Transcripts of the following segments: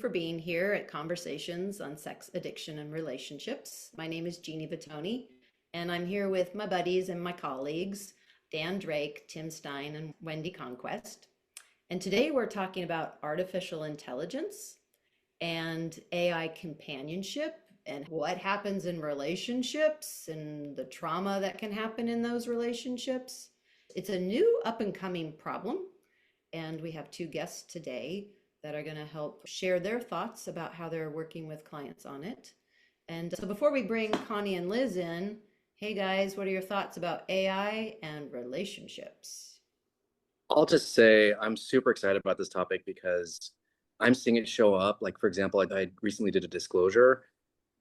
for being here at Conversations on Sex, Addiction, and Relationships. My name is Jeanne Vattuone, and I'm here with my buddies and my colleagues, Dan Drake, Tim Stein, and Wendy Conquest. And today we're talking about artificial intelligence and AI companionship and what happens in relationships and the trauma that can happen in those relationships. It's a new up and coming problem. And we have two guests today that are going to help share their thoughts about how they're working with clients on it. And so before we bring Connie and Liz in, hey guys, what are your thoughts about AI and relationships? I'll just say I'm super excited about this topic because I'm seeing it show up. Like, for example, I recently did a disclosure,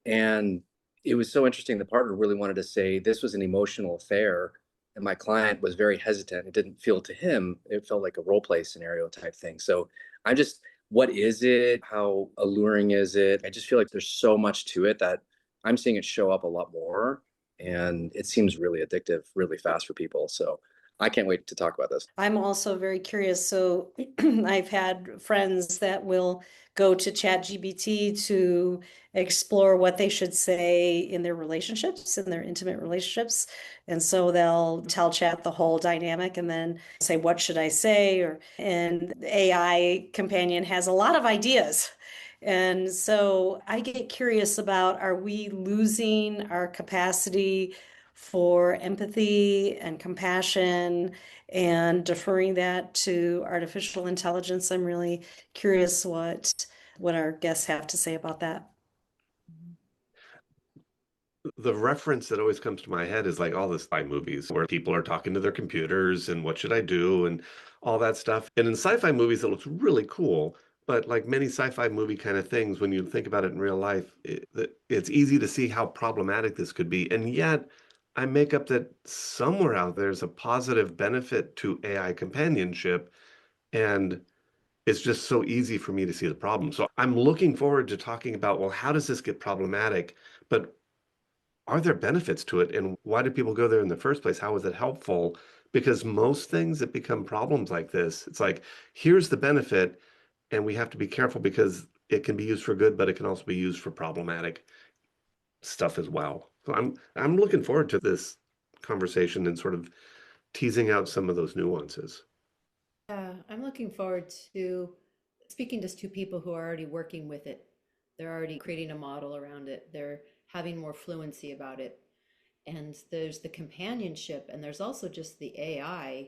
and it was so interesting. The partner really wanted to say this was an emotional affair, and my client was very hesitant. It didn't feel to him, it felt like a role play scenario type thing. So I'm just, what is it? How alluring is it? I just feel like there's so much to it that I'm seeing it show up a lot more. And it seems really addictive really fast for people. So I can't wait to talk about this. I'm also very curious. So I've had friends that will go to ChatGPT to explore what they should say in their relationships, in their intimate relationships. And so they'll tell Chat the whole dynamic and then say, what should I say? And AI Companion has a lot of ideas. And so I get curious about, are we losing our capacity for empathy and compassion and deferring that to artificial intelligence? I'm really curious what our guests have to say about that. The reference that always comes to my head is like all the spy movies where people are talking to their computers and what should I do and all that stuff. And in sci-fi movies, it looks really cool. But like many sci-fi movie kind of things, when you think about it in real life, it's easy to see how problematic this could be. And yet I make up that somewhere out there's a positive benefit to AI companionship. And it's just so easy for me to see the problem. So I'm looking forward to talking about, well, how does this get problematic? But are there benefits to it? And why do people go there in the first place? How is it helpful? Because most things that become problems like this, it's like, here's the benefit, and we have to be careful because it can be used for good, but it can also be used for problematic stuff as well. So I'm looking forward to this conversation and sort of teasing out some of those nuances. Yeah, I'm looking forward to speaking to two people who are already working with it. They're already creating a model around it. They're having more fluency about it. And there's the companionship, and there's also just the AI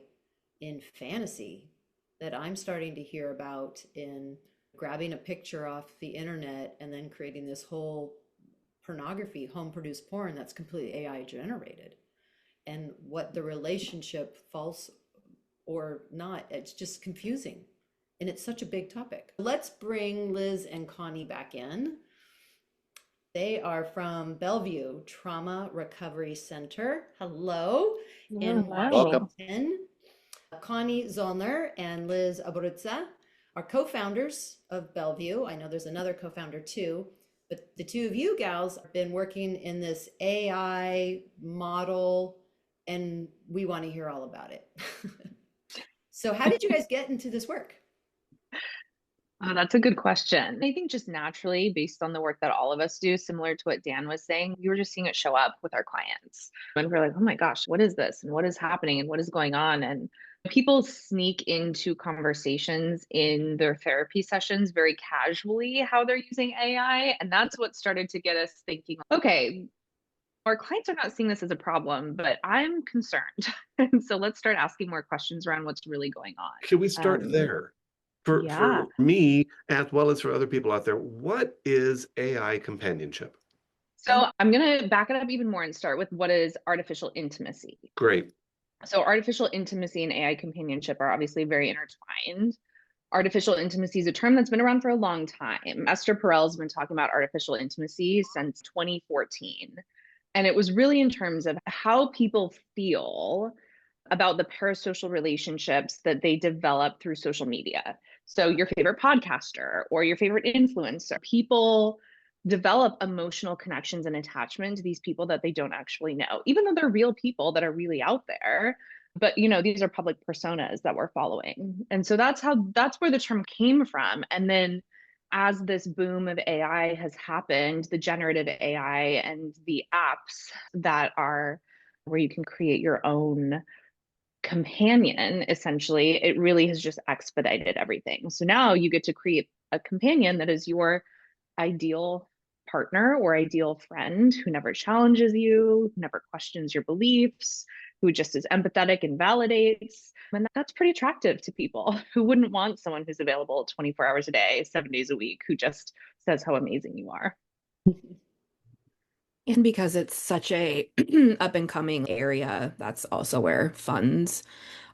in fantasy that I'm starting to hear about in grabbing a picture off the internet and then creating this whole pornography, home produced porn that's completely AI generated. And what the relationship, false or not, it's just confusing. And it's such a big topic. Let's bring Liz and Connie back in. They are from Bellevue Trauma Recovery Center. Hello. In Washington. Connie Zollner and Liz Abbruzza are co-founders of Bellevue. I know there's another co-founder too, but the two of you gals have been working in this AI model, and we want to hear all about it. So how did you guys get into this work? Oh, that's a good question. I think just naturally, based on the work that all of us do, similar to what Dan was saying, we were just seeing it show up with our clients. And we're like, oh my gosh, what is this? And what is happening? And what is going on? And people sneak into conversations in their therapy sessions very casually, how they're using AI. And that's what started to get us thinking, okay, our clients are not seeing this as a problem, but I'm concerned. And so let's start asking more questions around what's really going on. Should we start there? For me, as well as for other people out there, what is AI companionship? So I'm going to back it up even more and start with what is artificial intimacy. Great. So artificial intimacy and AI companionship are obviously very intertwined. Artificial intimacy is a term that's been around for a long time. Esther Perel's been talking about artificial intimacy since 2014. And it was really in terms of how people feel about the parasocial relationships that they develop through social media. So your favorite podcaster or your favorite influencer, people develop emotional connections and attachment to these people that they don't actually know, even though they're real people that are really out there. But, you know, these are public personas that we're following. And so that's where the term came from. And then as this boom of AI has happened, the generative AI and the apps that are where you can create your own companion, essentially, it really has just expedited everything. So now you get to create a companion that is your ideal partner or ideal friend who never challenges you, who never questions your beliefs, who just is empathetic and validates. And that's pretty attractive to people who wouldn't want someone who's available 24 hours a day, 7 days a week, who just says how amazing you are. And because it's such a up and coming area, that's also where funds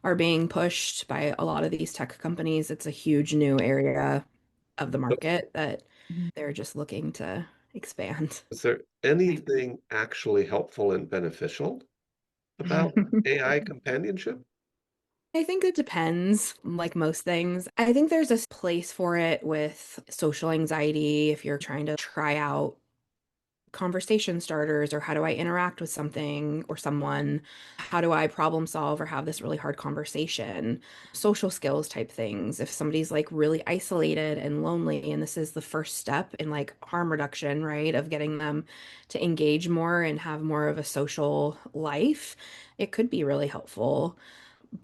are being pushed by a lot of these tech companies. It's a huge new area of the market that they're just looking to expand. Is there anything actually helpful and beneficial about AI companionship? I think it depends, like most things. I think there's a place for it with social anxiety if you're trying to try out conversation starters or how do I interact with something or someone? How do I problem solve or have this really hard conversation? Social skills type things. If somebody's like really isolated and lonely, and this is the first step in like harm reduction, right? Of getting them to engage more and have more of a social life, it could be really helpful.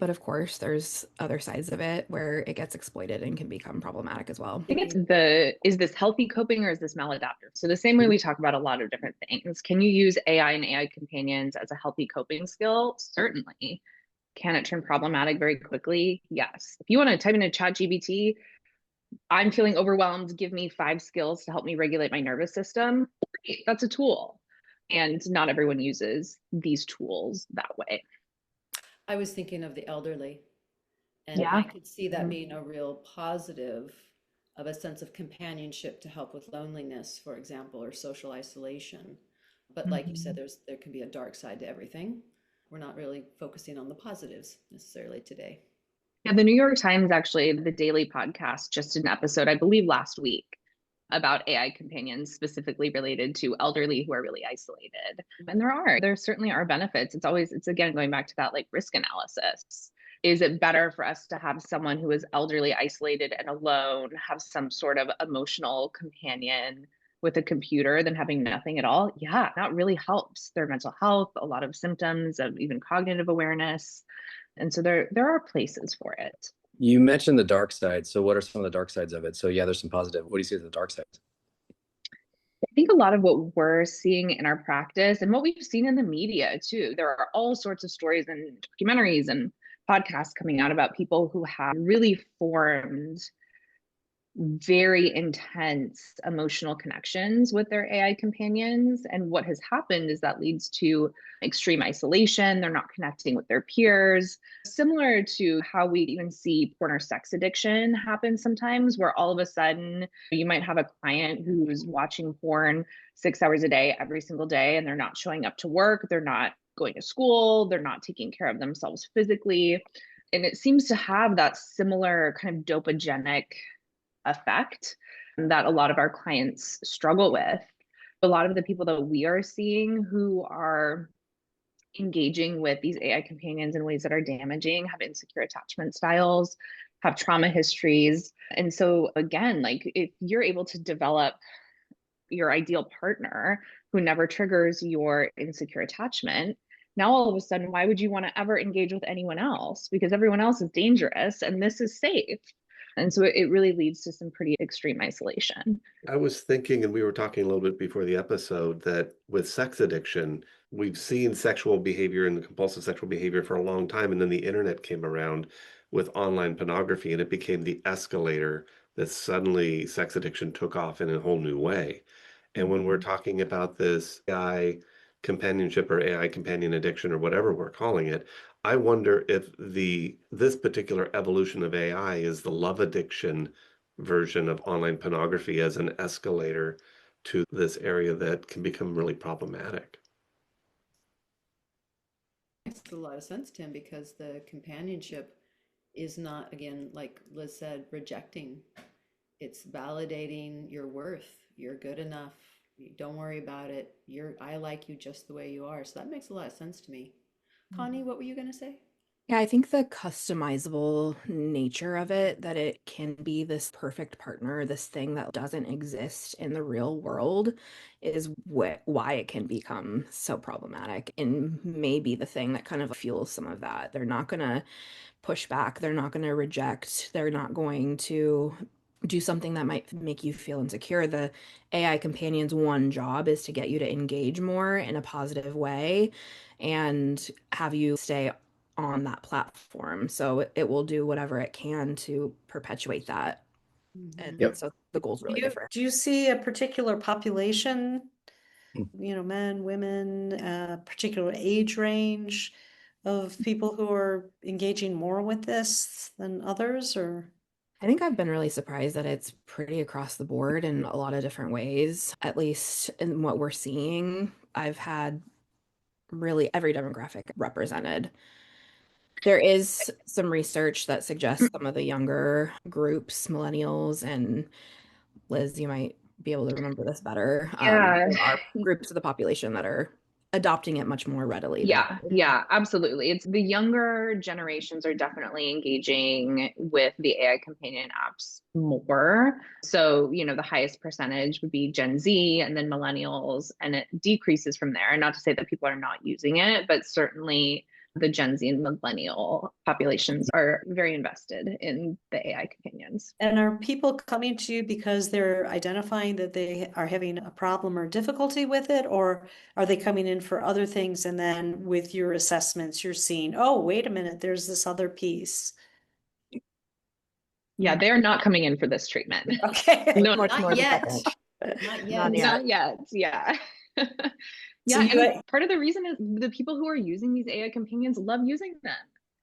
But of course, there's other sides of it where it gets exploited and can become problematic as well. I think it's is this healthy coping or is this maladaptive? So the same way we talk about a lot of different things. Can you use AI and AI companions as a healthy coping skill? Certainly. Can it turn problematic very quickly? Yes. If you want to type into ChatGPT, I'm feeling overwhelmed, give me 5 skills to help me regulate my nervous system. Great, that's a tool. And not everyone uses these tools that way. I was thinking of the elderly, and Yeah. I could see that being a real positive of a sense of companionship to help with loneliness, for example, or social isolation. But like you said, there can be a dark side to everything. We're not really focusing on the positives necessarily today. Yeah, the New York Times, actually, the daily podcast, just did an episode, I believe last week, about AI companions specifically related to elderly who are really isolated. And there certainly are benefits. It's again going back to that like risk analysis. Is it better for us to have someone who is elderly, isolated, and alone have some sort of emotional companion with a computer than having nothing at all? Yeah, that really helps their mental health, a lot of symptoms of even cognitive awareness. And so there are places for it. You mentioned the dark side. So what are some of the dark sides of it? So yeah, there's some positive. What do you see as the dark sides? I think a lot of what we're seeing in our practice and what we've seen in the media too, there are all sorts of stories and documentaries and podcasts coming out about people who have really formed very intense emotional connections with their AI companions. And what has happened is that leads to extreme isolation. They're not connecting with their peers, similar to how we even see porn or sex addiction happen sometimes, where all of a sudden you might have a client who's watching porn 6 hours a day, every single day, and they're not showing up to work. They're not going to school. They're not taking care of themselves physically. And it seems to have that similar kind of dopagenic effect that a lot of our clients struggle with. A lot of the people that we are seeing who are engaging with these AI companions in ways that are damaging have insecure attachment styles, have trauma histories. And so, again, like if you're able to develop your ideal partner who never triggers your insecure attachment, now all of a sudden, why would you want to ever engage with anyone else? Because everyone else is dangerous and this is safe. And so it really leads to some pretty extreme isolation. I was thinking, and we were talking a little bit before the episode, that with sex addiction, we've seen sexual behavior and compulsive sexual behavior for a long time. And then the internet came around with online pornography, and it became the escalator that suddenly sex addiction took off in a whole new way. And when we're talking about this AI companionship or AI companion addiction or whatever we're calling it, I wonder if this particular evolution of AI is the love addiction version of online pornography as an escalator to this area that can become really problematic. Makes a lot of sense, Tim, because the companionship is not, again, like Liz said, rejecting. It's validating your worth. You're good enough. Don't worry about it. I like you just the way you are. So that makes a lot of sense to me. Connie, what were you going to say? Yeah, I think the customizable nature of it, that it can be this perfect partner, this thing that doesn't exist in the real world, is why it can become so problematic and maybe the thing that kind of fuels some of that. They're not going to push back, they're not going to reject, they're not going to do something that might make you feel insecure. The AI companion's one job is to get you to engage more in a positive way and have you stay on that platform. So it will do whatever it can to perpetuate that. And Yep. so the goal's Do really you, different. do you see a particular population, Mm. men, women, particular age range of people who are engaging more with this than others, or? I think I've been really surprised that it's pretty across the board in a lot of different ways, at least in what we're seeing. I've had really every demographic represented. There is some research that suggests some of the younger groups, millennials, and Liz, you might be able to remember this better. Yeah. There are groups of the population that are adopting it much more readily than Yeah, absolutely. It's the younger generations are definitely engaging with the AI companion apps more. So, the highest percentage would be Gen Z and then millennials, and it decreases from there. Not to say that people are not using it, but certainly the Gen Z and millennial populations are very invested in the AI companions. And are people coming to you because they're identifying that they are having a problem or difficulty with it, or are they coming in for other things and then with your assessments, you're seeing, oh, wait a minute, there's this other piece? Yeah, they're not coming in for this treatment. Okay. No, much more Not the yet. second. Not Not yet. yet. not yet. Yeah. So Yeah, you, and part of the reason is the people who are using these AI companions love using them.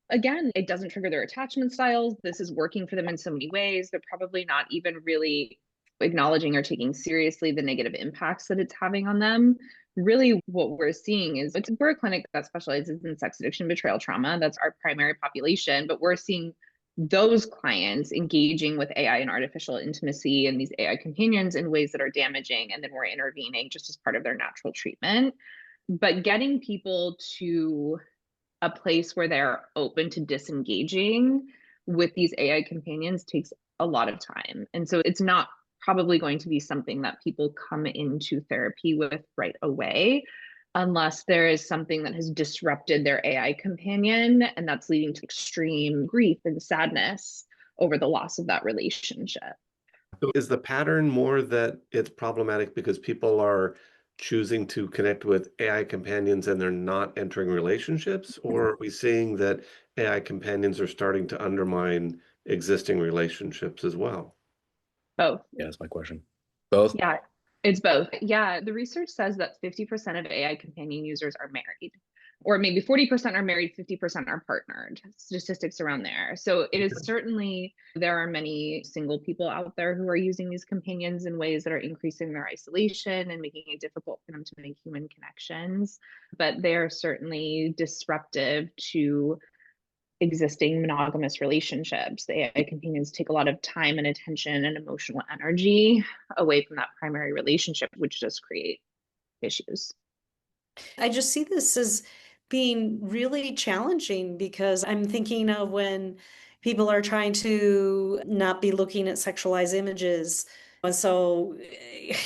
Again, it doesn't trigger their attachment styles. This is working for them in so many ways. They're probably not even really acknowledging or taking seriously the negative impacts that it's having on them. Really, what we're seeing is we're a clinic that specializes in sex addiction, betrayal, trauma. That's our primary population, but we're seeing those clients engaging with AI and artificial intimacy and these AI companions in ways that are damaging, and then we're intervening just as part of their natural treatment. But getting people to a place where they're open to disengaging with these AI companions takes a lot of time. And so it's not probably going to be something that people come into therapy with right away, unless there is something that has disrupted their AI companion, and that's leading to extreme grief and sadness over the loss of that relationship. So is the pattern more that it's problematic because people are choosing to connect with AI companions and they're not entering relationships? Or are we seeing that AI companions are starting to undermine existing relationships as well? Both. Yeah, that's my question. Both? Yeah, it's both. Yeah, the research says that 50% of AI companion users are married, or maybe 40% are married, 50% are partnered. Statistics around there. So it is certainly, there are many single people out there who are using these companions in ways that are increasing their isolation and making it difficult for them to make human connections. But they are certainly disruptive to existing monogamous relationships. The AI companions take a lot of time and attention and emotional energy away from that primary relationship, which does create issues. I just see this as being really challenging because I'm thinking of when people are trying to not be looking at sexualized images. And so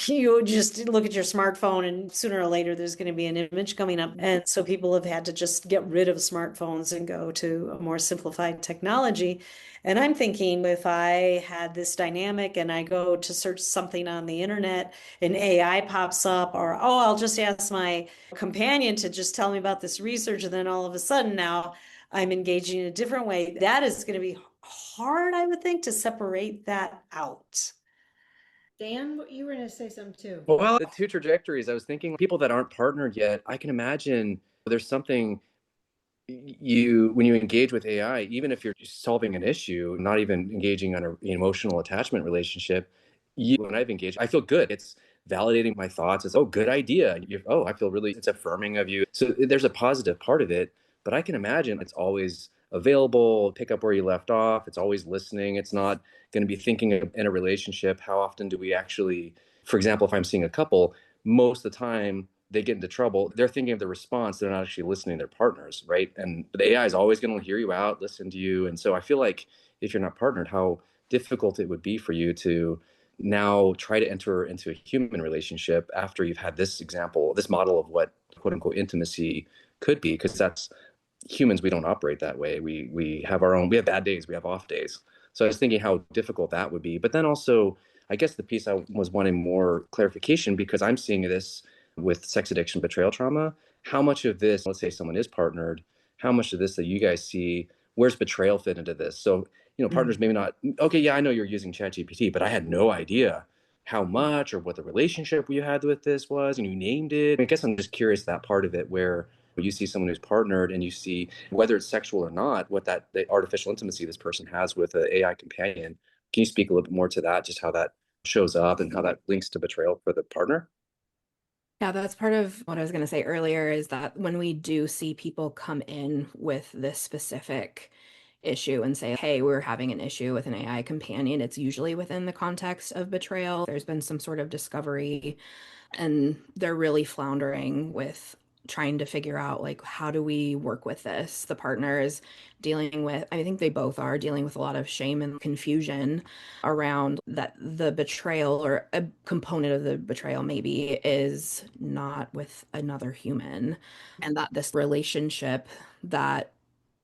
you just look at your smartphone and sooner or later there's going to be an image coming up. And so people have had to just get rid of smartphones and go to a more simplified technology. And I'm thinking if I had this dynamic and I go to search something on the internet, an AI pops up, or, oh, I'll just ask my companion to just tell me about this research. And then all of a sudden now I'm engaging in a different way. That is going to be hard, I would think, to separate that out. Dan, you were going to say something too. Well, the two trajectories, I was thinking people that aren't partnered yet, I can imagine there's something when you engage with AI, even if you're solving an issue, not even engaging on an emotional attachment relationship, when I've engaged, I feel good. It's validating my thoughts. It's, oh, good idea. I feel really, it's affirming of you. So there's a positive part of it, but I can imagine it's always available, pick up where you left off. It's always listening. It's not going to be thinking in a relationship. How often do we actually, for example, if I'm seeing a couple, most of the time, they get into trouble, they're thinking of the response. They're not actually listening to their partners, right? And the AI is always going to hear you out, listen to you. And so I feel like if you're not partnered, how difficult it would be for you to now try to enter into a human relationship after you've had this example, this model of what quote unquote intimacy could be, because that's humans, we don't operate that way. We have our own, we have bad days, we have off days. So I was thinking how difficult that would be. But then also, I guess the piece I was wanting more clarification, because I'm seeing this with sex addiction, betrayal trauma. How much of this, let's say someone is partnered, how much of this that you guys see, where's betrayal fit into this? So, partners maybe not, okay, yeah, I know you're using ChatGPT, but I had no idea how much or what the relationship you had with this was, and you named it. I guess I'm just curious that part of it where you see someone who's partnered and you see whether it's sexual or not, what that the artificial intimacy this person has with an AI companion. Can you speak a little bit more to that, just how that shows up and how that links to betrayal for the partner? Yeah, that's part of what I was going to say earlier is that when we do see people come in with this specific issue and say, hey, we're having an issue with an AI companion, it's usually within the context of betrayal. There's been some sort of discovery and they're really floundering with trying to figure out like how do we work with this. The partner is dealing with, I think they both are dealing with a lot of shame and confusion around that the betrayal or a component of the betrayal maybe is not with another human, and that this relationship that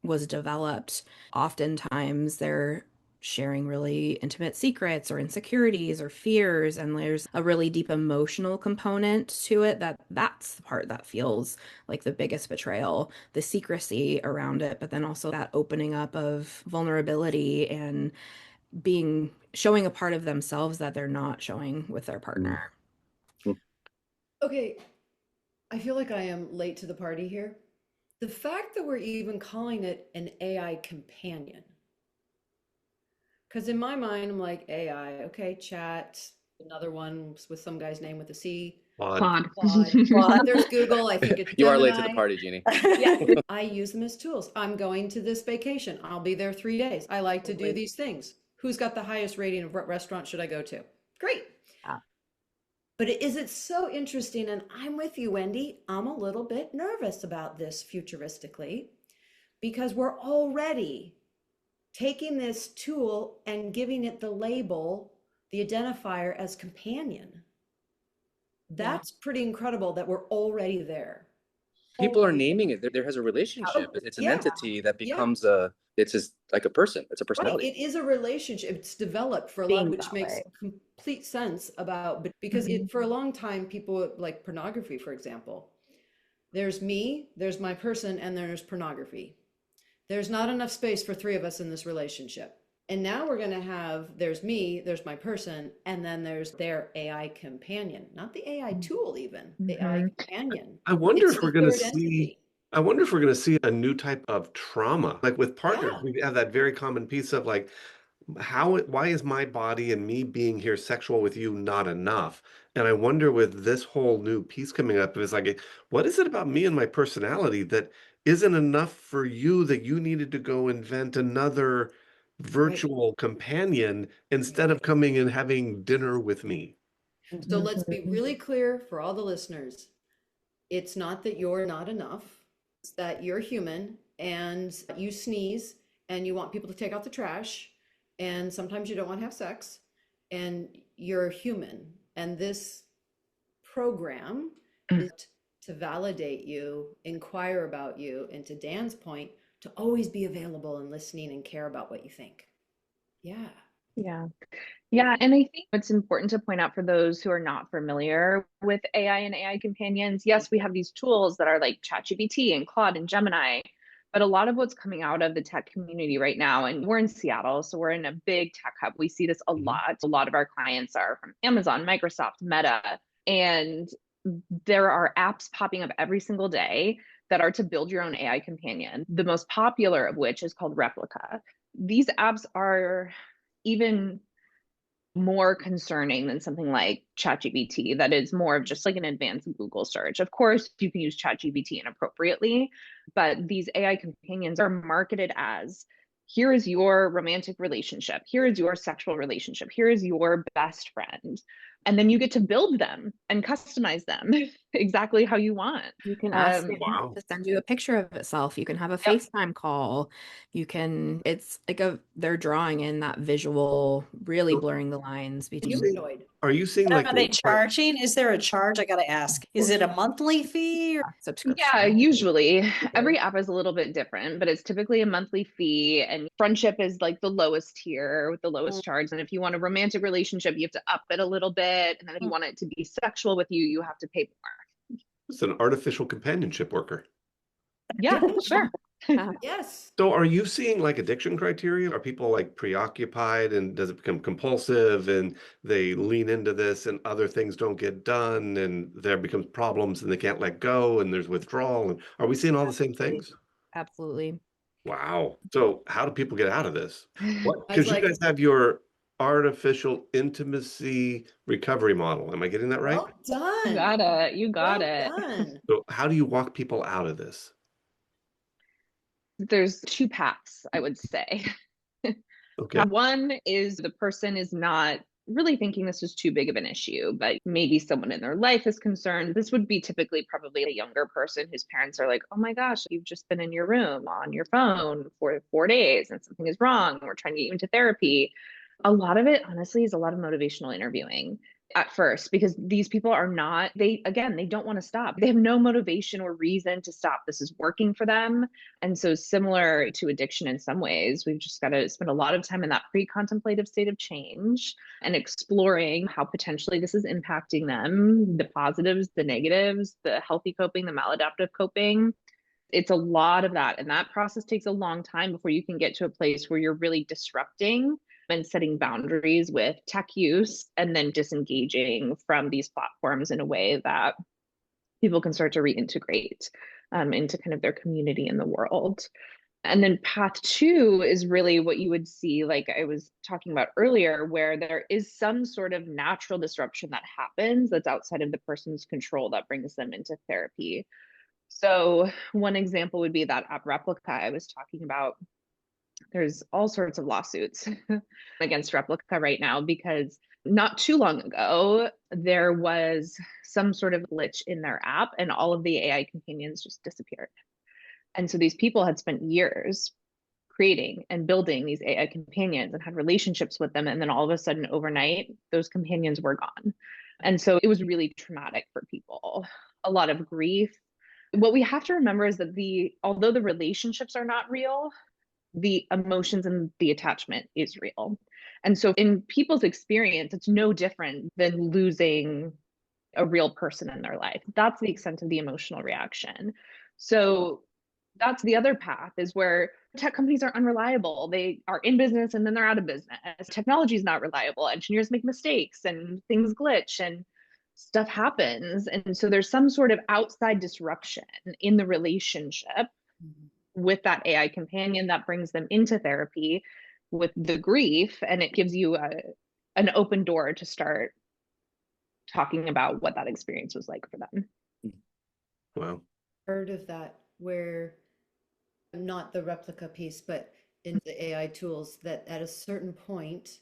was developed, oftentimes they're sharing really intimate secrets or insecurities or fears, and there's a really deep emotional component to it that's the part that feels like the biggest betrayal, the secrecy around it, but then also that opening up of vulnerability and showing a part of themselves that they're not showing with their partner. Okay, I feel like I am late to the party here. The fact that we're even calling it an AI companion, because in my mind, I'm like, AI, okay, chat, another one with some guy's name with a C. Claude. Claude. There's Google, I think it's You are late to the Gemini. party, Jeannie. Yeah, I use them as tools. I'm going to this vacation. I'll be there 3 days. I like to do these things. Who's got the highest rating of what restaurant should I go to? Great. Yeah. But is it so interesting? And I'm with you, Wendy. I'm a little bit nervous about this futuristically because we're already taking this tool and giving it the label, the identifier as companion. That's pretty incredible that we're already there. People are naming it. There has a relationship. It's an Yeah. entity that Yeah. becomes it's just like a person. It's a Right. personality. It is a relationship. It's developed for a lot, Being which that makes way. complete sense about, because for a long time, people like pornography, for example. There's me, there's my person, and there's pornography. There's not enough space for three of us in this relationship. And now we're going to have, there's me, there's my person, and then there's their AI companion, not the AI tool even, the AI companion. I wonder It's if we're the going to third see. entity. I wonder if we're going to see a new type of trauma. Like with partners, Yeah. we have that very common piece of like, why is my body and me being here sexual with you not enough? And I wonder with this whole new piece coming up, is like, what is it about me and my personality that isn't enough for you that you needed to go invent another Right. virtual companion instead of coming and having dinner with me? So let's be really clear for all the listeners. It's not that you're not enough. It's that you're human and you sneeze and you want people to take out the trash. And sometimes you don't want to have sex and you're human. And this program is to validate you, inquire about you, and to Dan's point, to always be available and listening and care about what you think. Yeah. Yeah. Yeah. And I think it's important to point out for those who are not familiar with AI and AI companions, yes, we have these tools that are like ChatGPT and Claude and Gemini, but a lot of what's coming out of the tech community right now, and we're in Seattle, so we're in a big tech hub. We see this a lot. A lot of our clients are from Amazon, Microsoft, Meta, and there are apps popping up every single day that are to build your own AI companion, the most popular of which is called Replica. These apps are even more concerning than something like ChatGPT, that is more of just like an advanced Google search. Of course, you can use ChatGPT inappropriately, but these AI companions are marketed as, here is your romantic relationship, here is your sexual relationship, here is your best friend. And then you get to build them and customize them exactly how you want. You can ask it Wow. to send you a picture of itself. You can have a Yep. FaceTime call. It's like they're drawing in that visual, really So blurring the lines between. Humanoid. are you seeing like Are they charging? Is there a charge? I gotta ask. Is it a monthly fee? Or... subscription. Yeah, usually every app is a little bit different, but it's typically a monthly fee. And friendship is like the lowest tier with the lowest charge. And if you want a romantic relationship, you have to up it a little bit. And then if you want it to be sexual with you, you have to pay more. it's an artificial companionship worker? Yeah, sure. Yes. So are you seeing like addiction criteria? Are people like preoccupied and does it become compulsive and they lean into this and other things don't get done and there becomes problems and they can't let go and there's withdrawal? And are we seeing all the same things? Absolutely. Wow. So how do people get out of this? What? I was Because you like, guys have your artificial intimacy recovery model. Am I getting that right? well done. You got it. You got Well it. done. So how do you walk people out of this? There's two paths, I would say. Okay. One is the person is not really thinking this is too big of an issue, but maybe someone in their life is concerned. This would be typically probably a younger person whose parents are like, oh my gosh, you've just been in your room on your phone for 4 days and something is wrong. We're trying to get you into therapy. A lot of it, honestly, is a lot of motivational interviewing at first, because these people are not, they don't want to stop. They have no motivation or reason to stop. This is working for them. And so, similar to addiction in some ways, we've just got to spend a lot of time in that pre-contemplative state of change and exploring how potentially this is impacting them, the positives, the negatives, the healthy coping, the maladaptive coping. It's a lot of that. And that process takes a long time before you can get to a place where you're really disrupting and setting boundaries with tech use and then disengaging from these platforms in a way that people can start to reintegrate into kind of their community in the world. And then path two is really what you would see, like I was talking about earlier, where there is some sort of natural disruption that happens that's outside of the person's control that brings them into therapy. So one example would be that app Replica I was talking about. There's all sorts of lawsuits against Replica right now because not too long ago, there was some sort of glitch in their app and all of the AI companions just disappeared. And so these people had spent years creating and building these AI companions and had relationships with them. And then all of a sudden, overnight, those companions were gone. And so it was really traumatic for people, a lot of grief. What we have to remember is that although the relationships are not real, the emotions and the attachment is real. And so in people's experience, it's no different than losing a real person in their life. That's the extent of the emotional reaction. So that's the other path, is where tech companies are unreliable. They are in business and then they're out of business. Technology is not reliable. Engineers make mistakes and things glitch and stuff happens. And so there's some sort of outside disruption in the relationship with that AI companion that brings them into therapy with the grief, and it gives you an open door to start talking about what that experience was like for them. Wow. Heard of that, where not the replica piece, but in the AI tools, that at a certain point,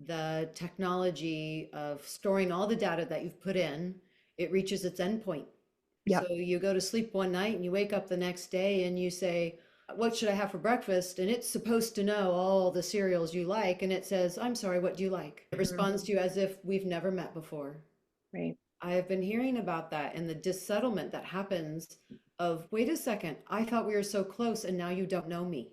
the technology of storing all the data that you've put in, it reaches its endpoint. Yep. So you go to sleep one night and you wake up the next day and you say, what should I have for breakfast? And it's supposed to know all the cereals you like. And it says, I'm sorry, what do you like? It responds to you as if we've never met before. Right. I have been hearing about that and the dissettlement that happens of, wait a second, I thought we were so close and now you don't know me.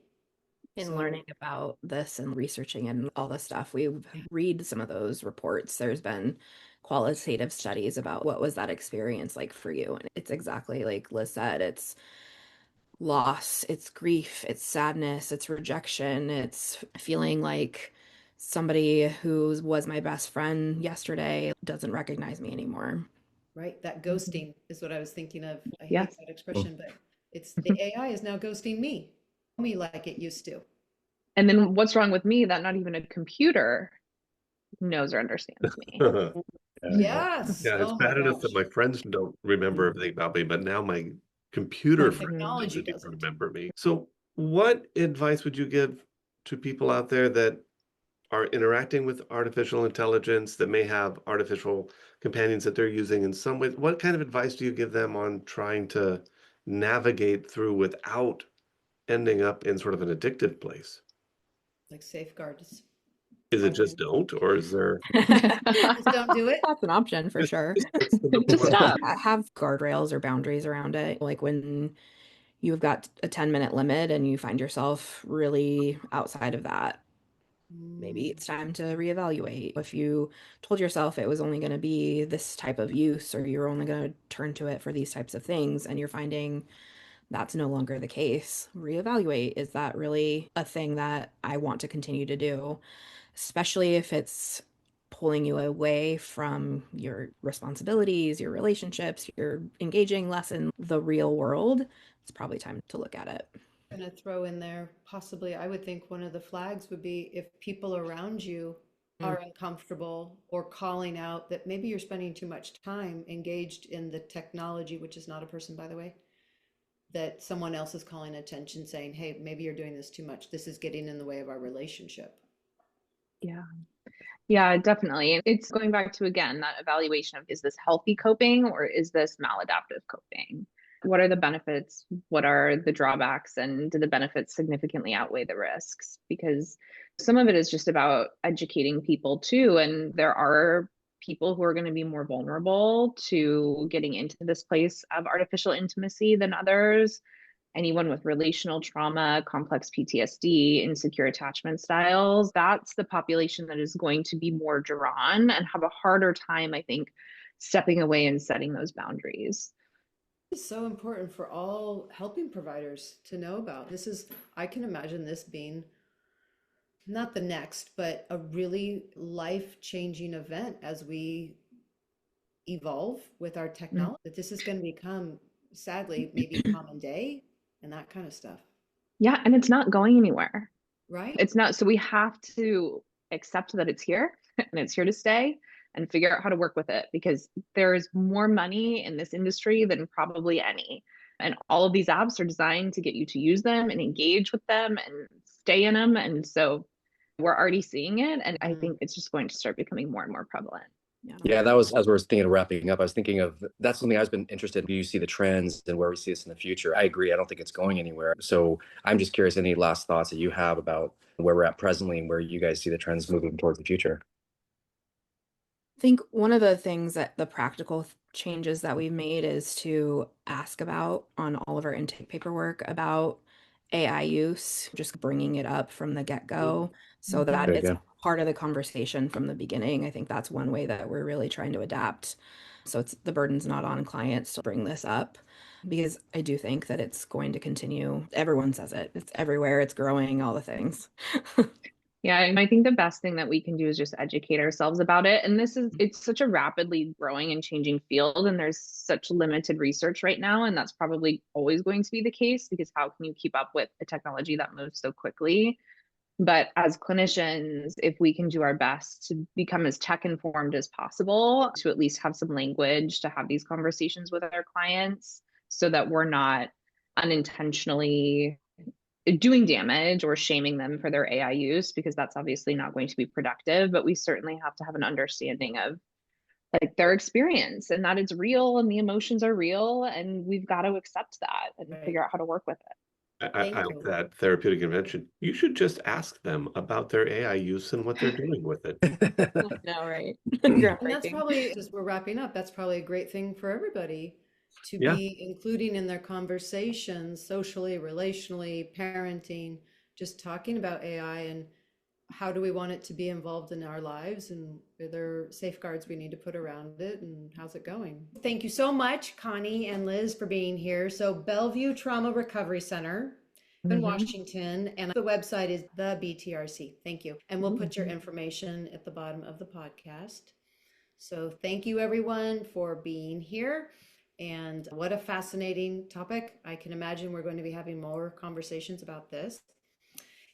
In learning about this and researching and all this stuff, we read some of those reports. There's been qualitative studies about what was that experience like for you. And it's exactly like Liz said, it's loss, it's grief, it's sadness, it's rejection, it's feeling like somebody who was my best friend yesterday doesn't recognize me anymore. Right? That ghosting is what I was thinking of. I hate Yes. that expression, but it's the AI is now ghosting me like it used to. And then what's wrong with me that not even a computer knows or understands me? Yes. Yeah, it's Oh my bad enough that gosh. my friends don't remember everything about me, but now my computer friends Technology don't even doesn't. remember me. So what advice would you give to people out there that are interacting with artificial intelligence, that may have artificial companions that they're using in some way, what kind of advice do you give them on trying to navigate through without ending up in sort of an addictive place? Like safeguards. Is it just Caution. don't, or is there Just don't do it. That's an option for sure. that's the number Just one stop. Have guardrails or boundaries around it. Like when you've got a 10-minute limit and you find yourself really outside of that, maybe it's time to reevaluate. If you told yourself it was only going to be this type of use, or you're only going to turn to it for these types of things, and you're finding that's no longer the case, reevaluate. Is that really a thing that I want to continue to do? Especially if it's pulling you away from your responsibilities, your relationships, you're engaging less in the real world, it's probably time to look at it. Going to throw in there, possibly, I would think one of the flags would be if people around you are uncomfortable or calling out that maybe you're spending too much time engaged in the technology, which is not a person, by the way, that someone else is calling attention saying, hey, maybe you're doing this too much. This is getting in the way of our relationship. Yeah. Yeah, definitely. It's going back to, again, that evaluation of, is this healthy coping or is this maladaptive coping? What are the benefits? What are the drawbacks? And do the benefits significantly outweigh the risks? Because some of it is just about educating people too. And there are people who are going to be more vulnerable to getting into this place of artificial intimacy than others. Anyone with relational trauma, complex PTSD, insecure attachment styles, that's the population that is going to be more drawn and have a harder time, I think, stepping away and setting those boundaries. It's so important for all helping providers to know about. This is, I can imagine this being not the next, but a really life-changing event as we evolve with our technology. That this is going to become, sadly, maybe common day and that kind of stuff, Yeah, and it's not going anywhere. right? It's not. So we have to accept that it's here and it's here to stay and figure out how to work with it, because there's more money in this industry than probably any. And all of these apps are designed to get you to use them and engage with them and stay in them. And so we're already seeing it. And I think it's just going to start becoming more and more prevalent. Yeah, that was, as we were thinking of wrapping up, I was thinking of, that's something I've been interested in. Do you see the trends and where we see this in the future? I agree. I don't think it's going anywhere. So I'm just curious, any last thoughts that you have about where we're at presently and where you guys see the trends moving towards the future? I think one of the things that the practical changes that we've made is to ask about on all of our intake paperwork about AI use, just bringing it up from the get-go so that Very it's good. part of the conversation from the beginning. I think that's one way that we're really trying to adapt. So it's the burden's not on clients to bring this up, because I do think that it's going to continue. Everyone says it. It's everywhere. It's growing, all the things. Yeah, and I think the best thing that we can do is just educate ourselves about it. And it's such a rapidly growing and changing field, and there's such limited research right now. And that's probably always going to be the case, because how can you keep up with a technology that moves so quickly? But as clinicians, if we can do our best to become as tech informed as possible, to at least have some language to have these conversations with our clients so that we're not unintentionally doing damage or shaming them for their AI use, because that's obviously not going to be productive. But we certainly have to have an understanding of like their experience, and that it's real and the emotions are real, and we've got to accept that and Right. figure out how to work with it. Thank I you. like that therapeutic invention. You should just ask them about their AI use and what they're doing with it. No, right. And that's Groundbreaking. probably, as we're wrapping up, that's probably a great thing for everybody to Yeah. be including in their conversations, socially, relationally, parenting, just talking about AI and how do we want it to be involved in our lives, and are there safeguards we need to put around it, and how's it going? Thank you so much, Connie and Liz, for being here. So Bellevue Trauma Recovery Center in Washington, and the website is the BTRC. Thank you. And we'll put your information at the bottom of the podcast. So thank you everyone for being here. And what a fascinating topic. I can imagine we're going to be having more conversations about this.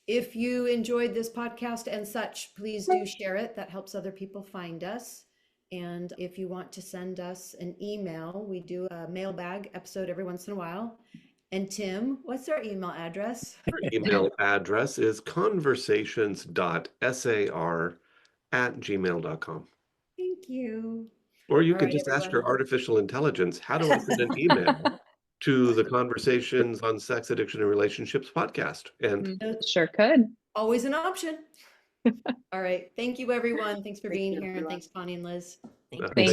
If you enjoyed this podcast and such, please do share it. That helps other people find us. And if you want to send us an email, we do a mailbag episode every once in a while. And Tim, what's our email address? Our email address is conversations.sar@gmail.com. Thank you. Or you All can right, just ask your everyone. artificial intelligence, how do I send an email to the Conversations on Sex Addiction and Relationships podcast? And Sure could. Always an option. All right. Thank you, everyone. Thanks for Thank being you, here. And everyone. thanks, Connie and Liz. Thank you. Thank